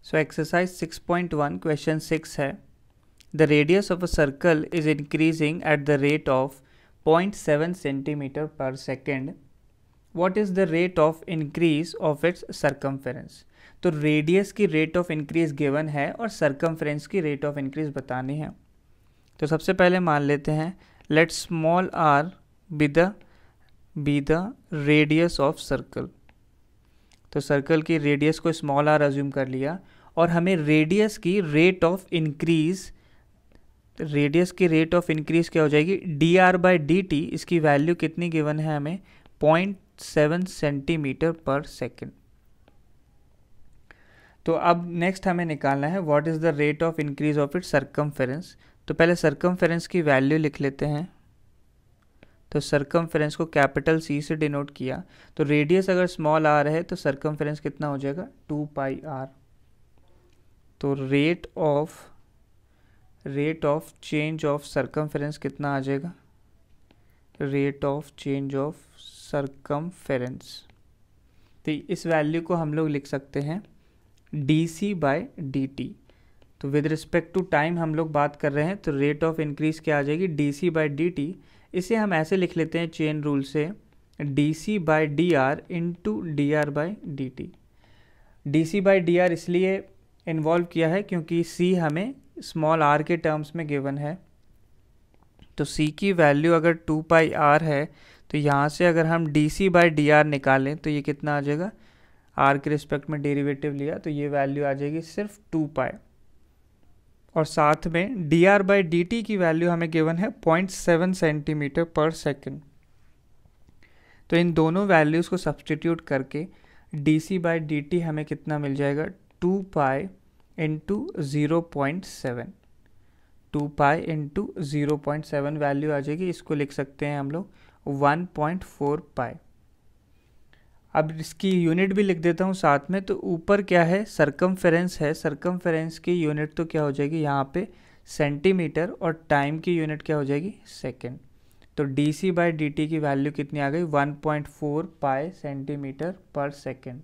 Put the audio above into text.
So exercise 6.1 question 6 है, the radius of a circle is increasing at the rate of 0.7 centimetre per second. What is the rate of increase of its circumference. तो radius की rate of increase given है और circumference की rate of increase बतानी है. तो सबसे पहले मान लेते हैं let small R be the radius of circle. तो सर्कल की रेडियस को स्मॉल आर अज्यूम कर लिया और हमें रेडियस की रेट ऑफ इंक्रीज क्या हो जाएगी, D r by D T. इसकी वैल्यू कितनी गिवन है हमें, 0.7 सेंटीमीटर पर सेकेंड. तो अब नेक्स्ट हमें निकालना है what is the rate of increase of its circumference. तो पहले सरकमफेरेंस की वैल्यू लिख लेते हैं. तो सरकमफेरेंस को कैपिटल सी से डिनोट किया. तो रेडियस अगर स्मॉल आर है तो सरकमफेरेंस कितना हो जाएगा, 2 पाई आर. तो rate of change of circumference कितना आ जाएगा, rate of change of circumference. तो इस वैल्यू को हम लोग लिख सकते हैं D C by D T. तो विद रिस्पेक्ट टू टाइम हम लोग बात कर रहे हैं, तो रेट ऑफ इंक्रीज क्या आ जाएगी, d C by D t. इसे हम ऐसे लिख लेते हैं चेन रूल से, d C by d r into d r by D t. D C by d r इसलिए इन्वॉल्व किया है क्योंकि सी हमें स्मॉल आर के टर्म्स में गिवन है. तो सी की वैल्यू अगर 2 पाई आर है तो यहाँ से अगर हम d C by d r निकालें तो ये कितना आ जाएगा, आर के रिस्पेक्ट में डेरिवेटिव लिया तो ये वैल्यू आ जाएगी सिर्फ 2 पाई. और साथ में D r by D t की वैल्यू हमें गिवन है 0.7 सेंटीमीटर पर सेकेंड. तो इन दोनों वैल्यूज़ को सब्सटीट्यूट करके D C by D T हमें कितना मिल जाएगा, 2 pi into 0.7. 2 pi into 0.7 value आ जाएगी. इसको लिख सकते हैं हम लोग 1.4 पाई. अब इसकी यूनिट भी लिख देता हूँ साथ में. तो ऊपर क्या है, सरकमफेरेंस है. सरकमफेरेंस की यूनिट तो क्या हो जाएगी यहाँ पे सेंटीमीटर और टाइम की यूनिट क्या हो जाएगी, सेकेंड. तो d C by D t की वैल्यू कितनी आ गई, 1.4 पाई सेंटीमीटर पर सेकेंड.